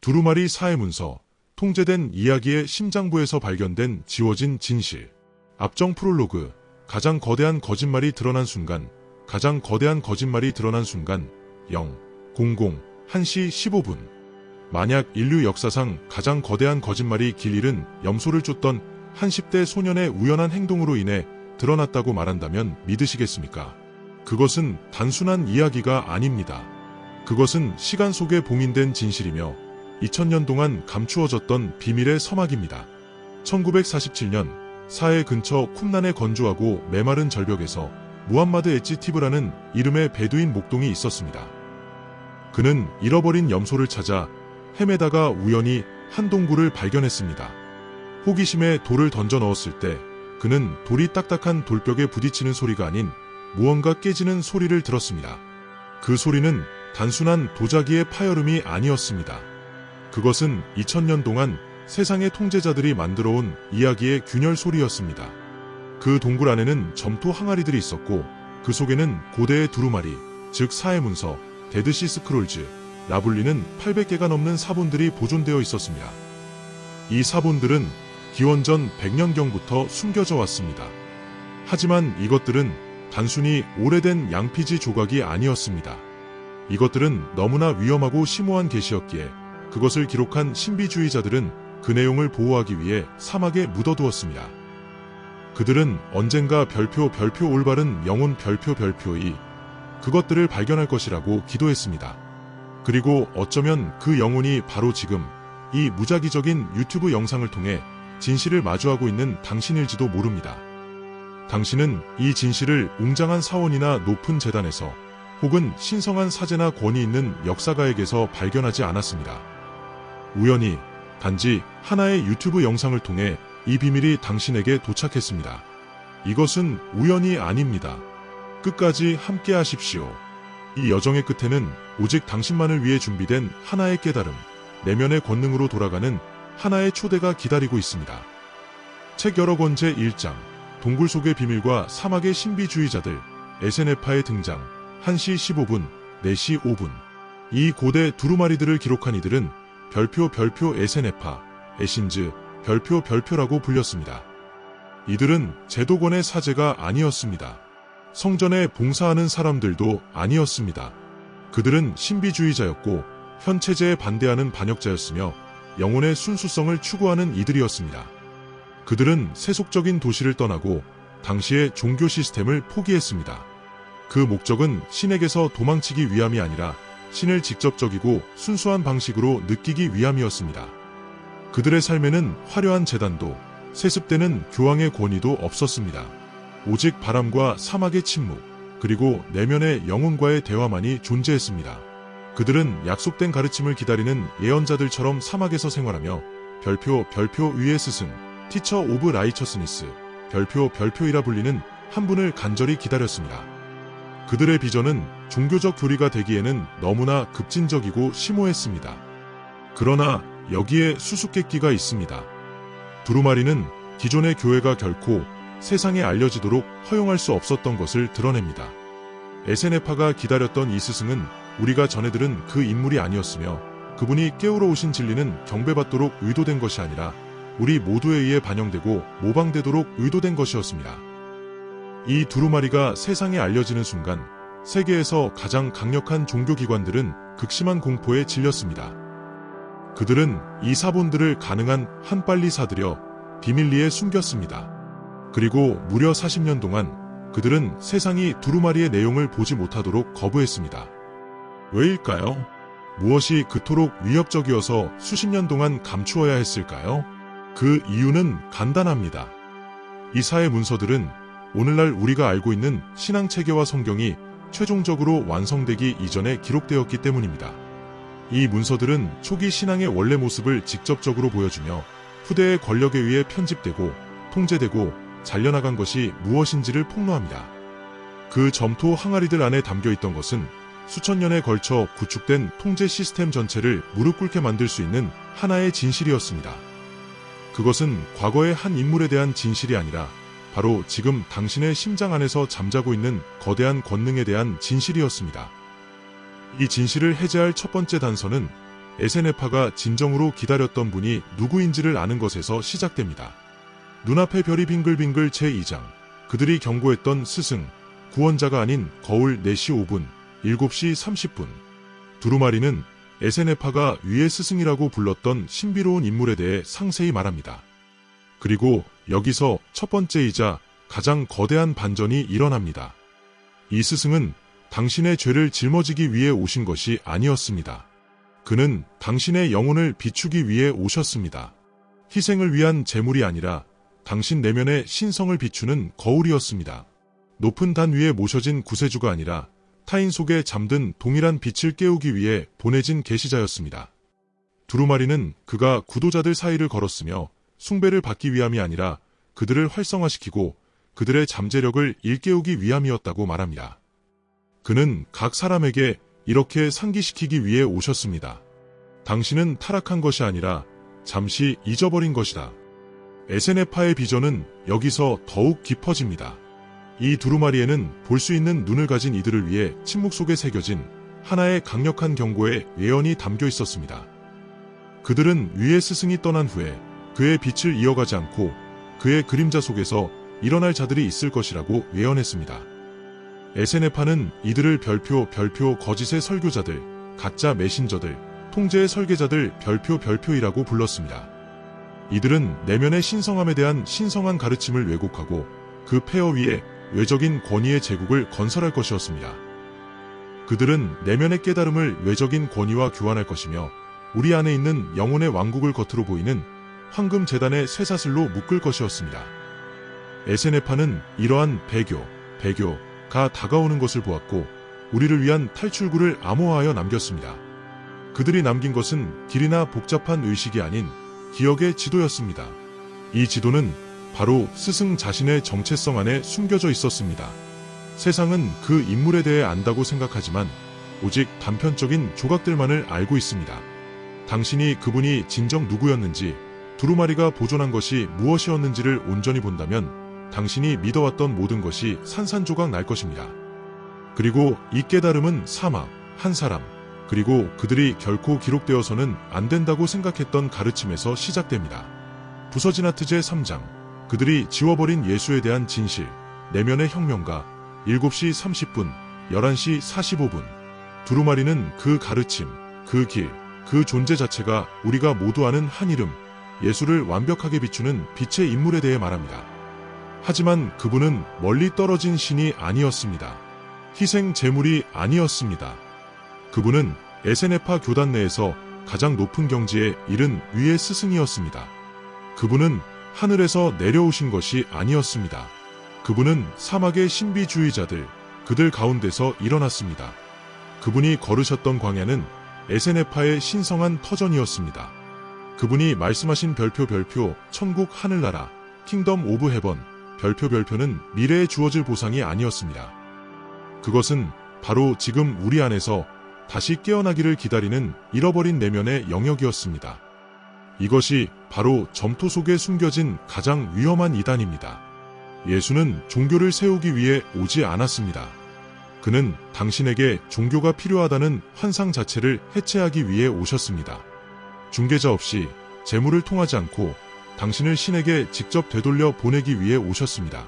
두루마리 사회문서, 통제된 이야기의 심장부에서 발견된 지워진 진실. 앞정 프롤로그, 가장 거대한 거짓말이 드러난 순간, 가장 거대한 거짓말이 드러난 순간, 1시 15분. 만약 인류 역사상 가장 거대한 거짓말이 길 잃은 염소를 쫓던 한 10대 소년의 우연한 행동으로 인해 드러났다고 말한다면 믿으시겠습니까? 그것은 단순한 이야기가 아닙니다. 그것은 시간 속에 봉인된 진실이며 2000년 동안 감추어졌던 비밀의 서막입니다. 1947년 사해 근처 쿰란의 건조하고 메마른 절벽에서 무함마드 엣지 티브라는 이름의 베두인 목동이 있었습니다. 그는 잃어버린 염소를 찾아 헤매다가 우연히 한 동굴을 발견했습니다. 호기심에 돌을 던져 넣었을 때 그는 돌이 딱딱한 돌벽에 부딪히는 소리가 아닌 무언가 깨지는 소리를 들었습니다. 그 소리는 단순한 도자기의 파열음이 아니었습니다. 그것은 2000년 동안 세상의 통제자들이 만들어온 이야기의 균열 소리였습니다. 그 동굴 안에는 점토 항아리들이 있었고 그 속에는 고대의 두루마리, 즉 사회문서, 데드시 스크롤즈, 라 불리는 800개가 넘는 사본들이 보존되어 있었습니다. 이 사본들은 기원전 100년경부터 숨겨져 왔습니다. 하지만 이것들은 단순히 오래된 양피지 조각이 아니었습니다. 이것들은 너무나 위험하고 심오한 계시였기에 그것을 기록한 신비주의자들은 그 내용을 보호하기 위해 사막에 묻어두었습니다. 그들은 언젠가 별표 올바른 영혼 별표 2 그것들을 발견할 것이라고 기도했습니다. 그리고 어쩌면 그 영혼이 바로 지금 이 무작위적인 유튜브 영상을 통해 진실을 마주하고 있는 당신일지도 모릅니다. 당신은 이 진실을 웅장한 사원이나 높은 재단에서 혹은 신성한 사제나 권위 있는 역사가에게서 발견하지 않았습니다. 우연히 단지 하나의 유튜브 영상을 통해 이 비밀이 당신에게 도착했습니다. 이것은 우연이 아닙니다. 끝까지 함께 하십시오. 이 여정의 끝에는 오직 당신만을 위해 준비된 하나의 깨달음, 내면의 권능으로 돌아가는 하나의 초대가 기다리고 있습니다. 책 여러 권 제1장, 동굴 속의 비밀과 사막의 신비주의자들, 에세네파의 등장, 1시 15분, 4시 5분. 이 고대 두루마리들을 기록한 이들은 별표 에세네파, 에신즈, 별표라고 불렸습니다. 이들은 제도권의 사제가 아니었습니다. 성전에 봉사하는 사람들도 아니었습니다. 그들은 신비주의자였고 현체제에 반대하는 반역자였으며 영혼의 순수성을 추구하는 이들이었습니다. 그들은 세속적인 도시를 떠나고 당시의 종교 시스템을 포기했습니다. 그 목적은 신에게서 도망치기 위함이 아니라 신을 직접적이고 순수한 방식으로 느끼기 위함이었습니다. 그들의 삶에는 화려한 재단도 세습되는 교황의 권위도 없었습니다. 오직 바람과 사막의 침묵, 그리고 내면의 영혼과의 대화만이 존재했습니다. 그들은 약속된 가르침을 기다리는 예언자들처럼 사막에서 생활하며 별표 위의 스승, 티처 오브 라이처스니스, 별표이라 불리는 한 분을 간절히 기다렸습니다. 그들의 비전은 종교적 교리가 되기에는 너무나 급진적이고 심오했습니다. 그러나 여기에 수수께끼가 있습니다. 두루마리는 기존의 교회가 결코 세상에 알려지도록 허용할 수 없었던 것을 드러냅니다. 에세네파가 기다렸던 이 스승은 우리가 전해 들은 그 인물이 아니었으며 그분이 깨우러 오신 진리는 경배받도록 의도된 것이 아니라 우리 모두에 의해 반영되고 모방되도록 의도된 것이었습니다. 이 두루마리가 세상에 알려지는 순간 세계에서 가장 강력한 종교기관들은 극심한 공포에 질렸습니다. 그들은 이 사본들을 가능한 한 빨리 사들여 비밀리에 숨겼습니다. 그리고 무려 40년 동안 그들은 세상이 두루마리의 내용을 보지 못하도록 거부했습니다. 왜일까요? 무엇이 그토록 위협적이어서 수십 년 동안 감추어야 했을까요? 그 이유는 간단합니다. 이 사회 문서들은 오늘날 우리가 알고 있는 신앙체계와 성경이 최종적으로 완성되기 이전에 기록되었기 때문입니다. 이 문서들은 초기 신앙의 원래 모습을 직접적으로 보여주며 후대의 권력에 의해 편집되고 통제되고 잘려나간 것이 무엇인지를 폭로합니다. 그 점토 항아리들 안에 담겨있던 것은 수천 년에 걸쳐 구축된 통제 시스템 전체를 무릎 꿇게 만들 수 있는 하나의 진실이었습니다. 그것은 과거의 한 인물에 대한 진실이 아니라 바로 지금 당신의 심장 안에서 잠자고 있는 거대한 권능에 대한 진실이었습니다. 이 진실을 해제할 첫 번째 단서는 에세네파가 진정으로 기다렸던 분이 누구인지를 아는 것에서 시작됩니다. 눈앞에 별이 빙글빙글 제2장. 그들이 경고했던 스승, 구원자가 아닌 거울 4시 5분, 7시 30분. 두루마리는 에세네파가 위의 스승이라고 불렀던 신비로운 인물에 대해 상세히 말합니다. 그리고 여기서 첫 번째이자 가장 거대한 반전이 일어납니다. 이 스승은 당신의 죄를 짊어지기 위해 오신 것이 아니었습니다. 그는 당신의 영혼을 비추기 위해 오셨습니다. 희생을 위한 제물이 아니라 당신 내면의 신성을 비추는 거울이었습니다. 높은 단 위에 모셔진 구세주가 아니라 타인 속에 잠든 동일한 빛을 깨우기 위해 보내진 계시자였습니다. 두루마리는 그가 구도자들 사이를 걸었으며 숭배를 받기 위함이 아니라 그들을 활성화시키고 그들의 잠재력을 일깨우기 위함이었다고 말합니다. 그는 각 사람에게 이렇게 상기시키기 위해 오셨습니다. 당신은 타락한 것이 아니라 잠시 잊어버린 것이다. 에세네파의 비전은 여기서 더욱 깊어집니다. 이 두루마리에는 볼 수 있는 눈을 가진 이들을 위해 침묵 속에 새겨진 하나의 강력한 경고의 예언이 담겨 있었습니다. 그들은 위의 스승이 떠난 후에 그의 빛을 이어가지 않고 그의 그림자 속에서 일어날 자들이 있을 것이라고 예언했습니다. 에세네파는 이들을 별표 거짓의 설교자들, 가짜 메신저들, 통제의 설계자들 별표이라고 불렀습니다. 이들은 내면의 신성함에 대한 신성한 가르침을 왜곡하고 그 폐허 위에 외적인 권위의 제국을 건설할 것이었습니다. 그들은 내면의 깨달음을 외적인 권위와 교환할 것이며 우리 안에 있는 영혼의 왕국을 겉으로 보이는 황금 제단의 쇠사슬로 묶을 것이었습니다. 에세네파는 이러한 배교가 다가오는 것을 보았고 우리를 위한 탈출구를 암호화하여 남겼습니다. 그들이 남긴 것은 길이나 복잡한 의식이 아닌 기억의 지도였습니다. 이 지도는 바로 스승 자신의 정체성 안에 숨겨져 있었습니다. 세상은 그 인물에 대해 안다고 생각하지만 오직 단편적인 조각들만을 알고 있습니다. 당신이 그분이 진정 누구였는지, 두루마리가 보존한 것이 무엇이었는지를 온전히 본다면 당신이 믿어왔던 모든 것이 산산조각 날 것입니다. 그리고 이 깨달음은 사막, 한 사람, 그리고 그들이 결코 기록되어서는 안 된다고 생각했던 가르침에서 시작됩니다. 부서진 아트 제3장, 그들이 지워버린 예수에 대한 진실, 내면의 혁명가, 7시 30분, 11시 45분. 두루마리는 그 가르침, 그 길, 그 존재 자체가 우리가 모두 아는 한 이름, 예수를 완벽하게 비추는 빛의 인물에 대해 말합니다. 하지만 그분은 멀리 떨어진 신이 아니었습니다. 희생 제물이 아니었습니다. 그분은 에세네파 교단 내에서 가장 높은 경지에 이른 위의 스승이었습니다. 그분은 하늘에서 내려오신 것이 아니었습니다. 그분은 사막의 신비주의자들, 그들 가운데서 일어났습니다. 그분이 걸으셨던 광야는 에세네파의 신성한 터전이었습니다. 그분이 말씀하신 별표, 천국 하늘나라, 킹덤 오브 헤번, 별표는 미래에 주어질 보상이 아니었습니다. 그것은 바로 지금 우리 안에서 다시 깨어나기를 기다리는 잃어버린 내면의 영역이었습니다. 이것이 바로 점토 속에 숨겨진 가장 위험한 이단입니다. 예수는 종교를 세우기 위해 오지 않았습니다. 그는 당신에게 종교가 필요하다는 환상 자체를 해체하기 위해 오셨습니다. 중개자 없이 재물을 통하지 않고 당신을 신에게 직접 되돌려 보내기 위해 오셨습니다.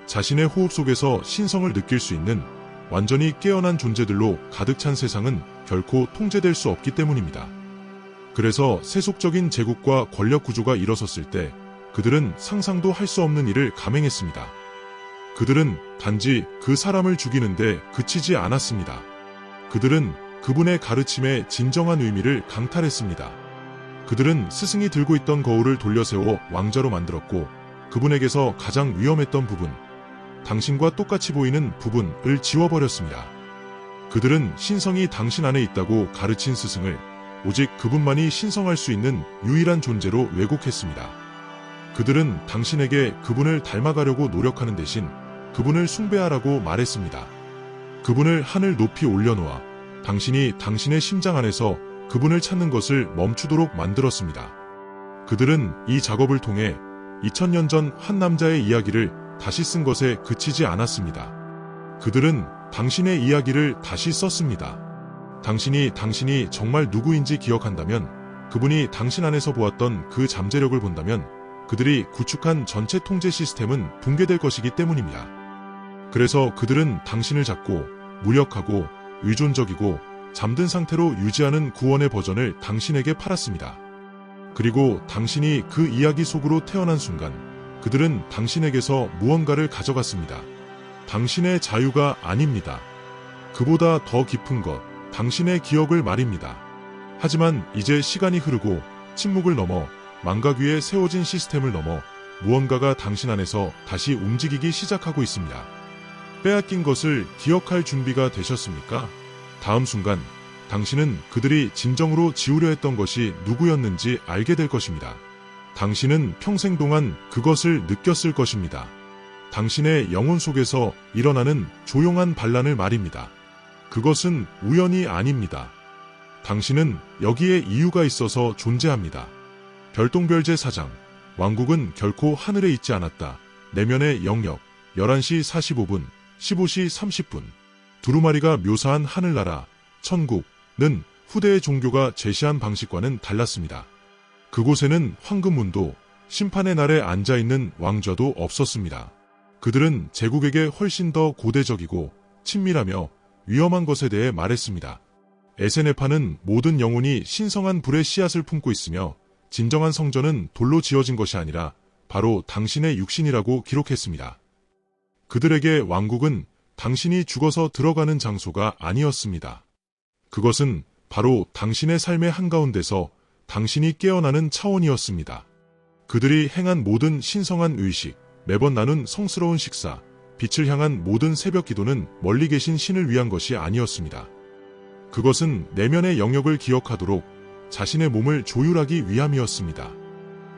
자신의 호흡 속에서 신성을 느낄 수 있는 완전히 깨어난 존재들로 가득 찬 세상은 결코 통제될 수 없기 때문입니다. 그래서 세속적인 제국과 권력 구조가 일어섰을 때 그들은 상상도 할 수 없는 일을 감행했습니다. 그들은 단지 그 사람을 죽이는데 그치지 않았습니다. 그들은 그분의 가르침의 진정한 의미를 강탈했습니다. 그들은 스승이 들고 있던 거울을 돌려세워 왕자로 만들었고 그분에게서 가장 위험했던 부분, 당신과 똑같이 보이는 부분을 지워버렸습니다. 그들은 신성이 당신 안에 있다고 가르친 스승을 오직 그분만이 신성할 수 있는 유일한 존재로 왜곡했습니다. 그들은 당신에게 그분을 닮아가려고 노력하는 대신 그분을 숭배하라고 말했습니다. 그분을 하늘 높이 올려놓아 당신이 당신의 심장 안에서 그분을 찾는 것을 멈추도록 만들었습니다. 그들은 이 작업을 통해 2000년 전 한 남자의 이야기를 다시 쓴 것에 그치지 않았습니다. 그들은 당신의 이야기를 다시 썼습니다. 당신이 정말 누구인지 기억한다면, 그분이 당신 안에서 보았던 그 잠재력을 본다면 그들이 구축한 전체 통제 시스템은 붕괴될 것이기 때문입니다. 그래서 그들은 당신을 잡고 무력하고 의존적이고 잠든 상태로 유지하는 구원의 버전을 당신에게 팔았습니다. 그리고 당신이 그 이야기 속으로 태어난 순간 그들은 당신에게서 무언가를 가져갔습니다. 당신의 자유가 아닙니다. 그보다 더 깊은 것, 당신의 기억을 말입니다. 하지만 이제 시간이 흐르고 침묵을 넘어 망각 위에 세워진 시스템을 넘어 무언가가 당신 안에서 다시 움직이기 시작하고 있습니다. 빼앗긴 것을 기억할 준비가 되셨습니까? 다음 순간 당신은 그들이 진정으로 지우려 했던 것이 누구였는지 알게 될 것입니다. 당신은 평생 동안 그것을 느꼈을 것입니다. 당신의 영혼 속에서 일어나는 조용한 반란을 말입니다. 그것은 우연이 아닙니다. 당신은 여기에 이유가 있어서 존재합니다. 별똥별제 사장, 왕국은 결코 하늘에 있지 않았다. 내면의 영역, 11시 45분, 15시 30분. 두루마리가 묘사한 하늘나라, 천국은 후대의 종교가 제시한 방식과는 달랐습니다. 그곳에는 황금문도, 심판의 날에 앉아있는 왕좌도 없었습니다. 그들은 제국에게 훨씬 더 고대적이고 친밀하며 위험한 것에 대해 말했습니다. 에세네파는 모든 영혼이 신성한 불의 씨앗을 품고 있으며 진정한 성전은 돌로 지어진 것이 아니라 바로 당신의 육신이라고 기록했습니다. 그들에게 왕국은 당신이 죽어서 들어가는 장소가 아니었습니다. 그것은 바로 당신의 삶의 한가운데서 당신이 깨어나는 차원이었습니다. 그들이 행한 모든 신성한 의식, 매번 나눈 성스러운 식사, 빛을 향한 모든 새벽 기도는 멀리 계신 신을 위한 것이 아니었습니다. 그것은 내면의 영역을 기억하도록 자신의 몸을 조율하기 위함이었습니다.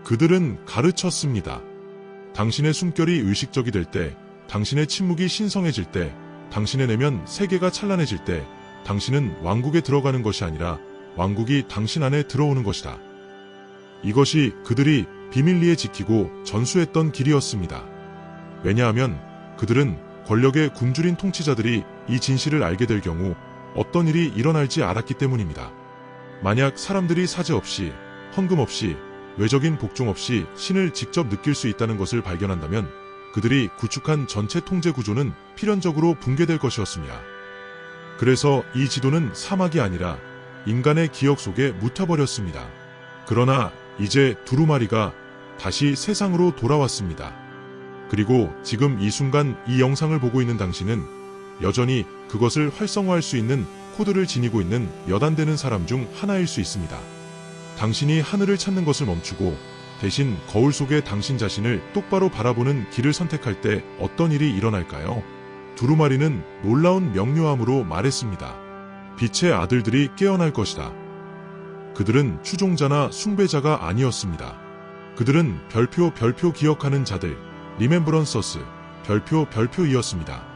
그들은 가르쳤습니다. 당신의 숨결이 의식적이 될 때, 당신의 침묵이 신성해질 때, 당신의 내면 세계가 찬란해질 때, 당신은 왕국에 들어가는 것이 아니라 왕국이 당신 안에 들어오는 것이다. 이것이 그들이 비밀리에 지키고 전수했던 길이었습니다. 왜냐하면 그들은 권력의 굶주린 통치자들이 이 진실을 알게 될 경우 어떤 일이 일어날지 알았기 때문입니다. 만약 사람들이 사죄 없이, 헌금 없이, 외적인 복종 없이 신을 직접 느낄 수 있다는 것을 발견한다면 그들이 구축한 전체 통제 구조는 필연적으로 붕괴될 것이었습니다. 그래서 이 지도는 사막이 아니라 인간의 기억 속에 묻혀버렸습니다. 그러나 이제 두루마리가 다시 세상으로 돌아왔습니다. 그리고 지금 이 순간 이 영상을 보고 있는 당신은 여전히 그것을 활성화할 수 있는 코드를 지니고 있는 몇 안 되는 사람 중 하나일 수 있습니다. 당신이 하늘을 찾는 것을 멈추고 대신 거울 속의 당신 자신을 똑바로 바라보는 길을 선택할 때 어떤 일이 일어날까요? 두루마리는 놀라운 명료함으로 말했습니다. 빛의 아들들이 깨어날 것이다. 그들은 추종자나 숭배자가 아니었습니다. 그들은 별표 기억하는 자들, 리멤브런서스, 별표이었습니다.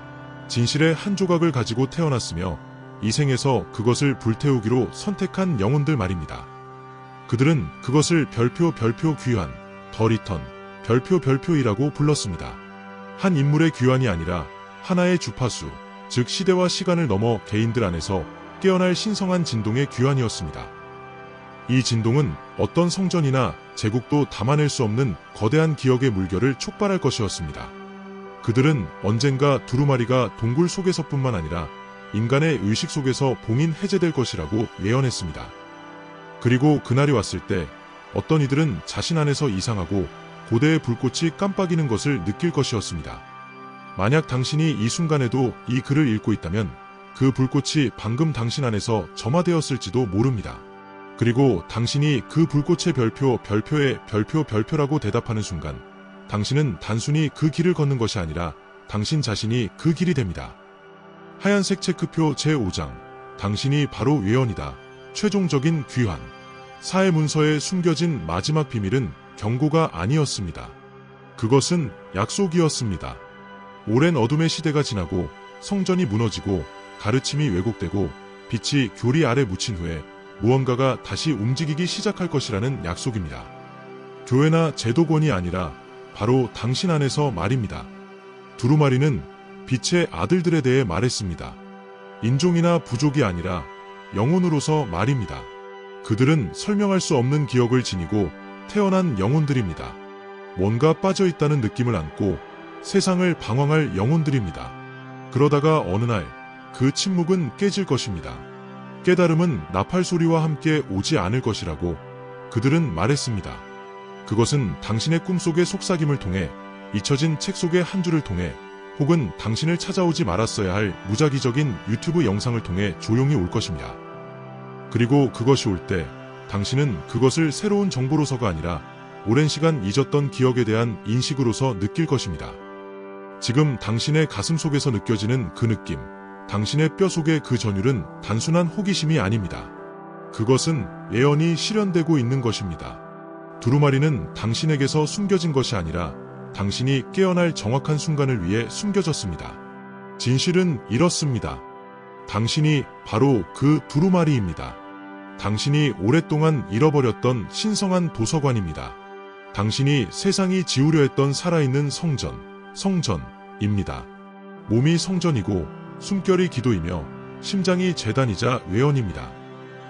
진실의 한 조각을 가지고 태어났으며 이 생에서 그것을 불태우기로 선택한 영혼들 말입니다. 그들은 그것을 별표 귀환, 더 리턴, 별표이라고 불렀습니다. 한 인물의 귀환이 아니라 하나의 주파수, 즉 시대와 시간을 넘어 개인들 안에서 깨어날 신성한 진동의 귀환이었습니다. 이 진동은 어떤 성전이나 제국도 담아낼 수 없는 거대한 기억의 물결을 촉발할 것이었습니다. 그들은 언젠가 두루마리가 동굴 속에서뿐만 아니라 인간의 의식 속에서 봉인 해제될 것이라고 예언했습니다. 그리고 그날이 왔을 때 어떤 이들은 자신 안에서 이상하고 고대의 불꽃이 깜빡이는 것을 느낄 것이었습니다. 만약 당신이 이 순간에도 이 글을 읽고 있다면 그 불꽃이 방금 당신 안에서 점화되었을지도 모릅니다. 그리고 당신이 그 불꽃의 별표에 별표라고 대답하는 순간 당신은 단순히 그 길을 걷는 것이 아니라 당신 자신이 그 길이 됩니다. 하얀색 체크표 제5장, 당신이 바로 예언이다. 최종적인 귀환. 사회 문서에 숨겨진 마지막 비밀은 경고가 아니었습니다. 그것은 약속이었습니다. 오랜 어둠의 시대가 지나고 성전이 무너지고 가르침이 왜곡되고 빛이 교리 아래 묻힌 후에 무언가가 다시 움직이기 시작할 것이라는 약속입니다. 교회나 제도권이 아니라 바로 당신 안에서 말입니다. 두루마리는 빛의 아들들에 대해 말했습니다. 인종이나 부족이 아니라 영혼으로서 말입니다. 그들은 설명할 수 없는 기억을 지니고 태어난 영혼들입니다. 뭔가 빠져있다는 느낌을 안고 세상을 방황할 영혼들입니다. 그러다가 어느 날 그 침묵은 깨질 것입니다. 깨달음은 나팔 소리와 함께 오지 않을 것이라고 그들은 말했습니다. 그것은 당신의 꿈속의 속삭임을 통해, 잊혀진 책 속의 한 줄을 통해, 혹은 당신을 찾아오지 말았어야 할 무작위적인 유튜브 영상을 통해 조용히 올 것입니다. 그리고 그것이 올 때 당신은 그것을 새로운 정보로서가 아니라 오랜 시간 잊었던 기억에 대한 인식으로서 느낄 것입니다. 지금 당신의 가슴 속에서 느껴지는 그 느낌, 당신의 뼈 속의 그 전율은 단순한 호기심이 아닙니다. 그것은 예언이 실현되고 있는 것입니다. 두루마리는 당신에게서 숨겨진 것이 아니라 당신이 깨어날 정확한 순간을 위해 숨겨졌습니다. 진실은 이렇습니다. 당신이 바로 그 두루마리입니다. 당신이 오랫동안 잃어버렸던 신성한 도서관입니다. 당신이 세상이 지우려 했던 살아있는 성전입니다. 몸이 성전이고 숨결이 기도이며 심장이 제단이자 외언입니다.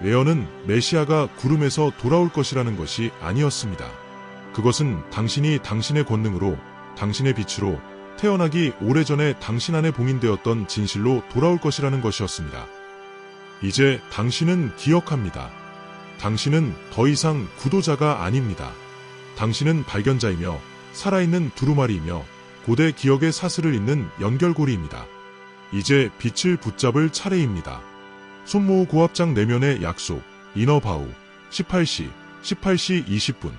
외언은 메시아가 구름에서 돌아올 것이라는 것이 아니었습니다. 그것은 당신이 당신의 권능으로, 당신의 빛으로, 태어나기 오래전에 당신 안에 봉인되었던 진실로 돌아올 것이라는 것이었습니다. 이제 당신은 기억합니다. 당신은 더 이상 구도자가 아닙니다. 당신은 발견자이며 살아있는 두루마리이며 고대 기억의 사슬을 잇는 연결고리입니다. 이제 빛을 붙잡을 차례입니다. 손모우 고합장 내면의 약속, 이너바우, 18시 20분.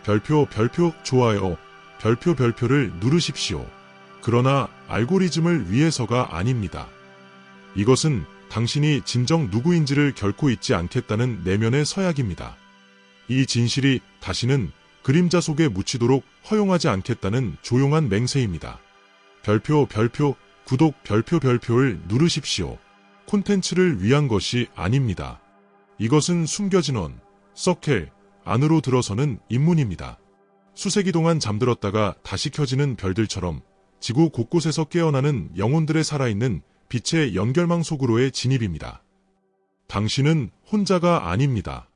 별표 좋아요, 별표를 누르십시오. 그러나 알고리즘을 위해서가 아닙니다. 이것은 당신이 진정 누구인지를 결코 잊지 않겠다는 내면의 서약입니다. 이 진실이 다시는 그림자 속에 묻히도록 허용하지 않겠다는 조용한 맹세입니다. 별표 구독 별표를 누르십시오. 콘텐츠를 위한 것이 아닙니다. 이것은 숨겨진 서켈 안으로 들어서는 입문입니다. 수세기 동안 잠들었다가 다시 켜지는 별들처럼 지구 곳곳에서 깨어나는 영혼들의 살아있는 빛의 연결망 속으로의 진입입니다. 당신은 혼자가 아닙니다.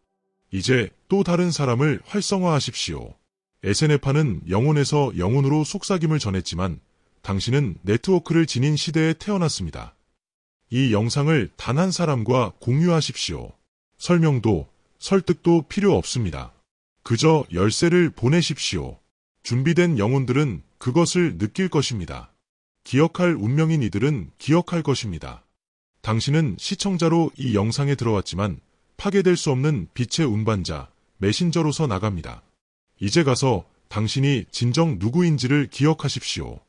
이제 또 다른 사람을 활성화하십시오. 에세네파는 영혼에서 영혼으로 속삭임을 전했지만 당신은 네트워크를 지닌 시대에 태어났습니다. 이 영상을 단 한 사람과 공유하십시오. 설명도 설득도 필요 없습니다. 그저 열쇠를 보내십시오. 준비된 영혼들은 그것을 느낄 것입니다. 기억할 운명인 이들은 기억할 것입니다. 당신은 시청자로 이 영상에 들어왔지만 파괴될 수 없는 빛의 운반자, 메신저로서 나갑니다. 이제 가서 당신이 진정 누구인지를 기억하십시오.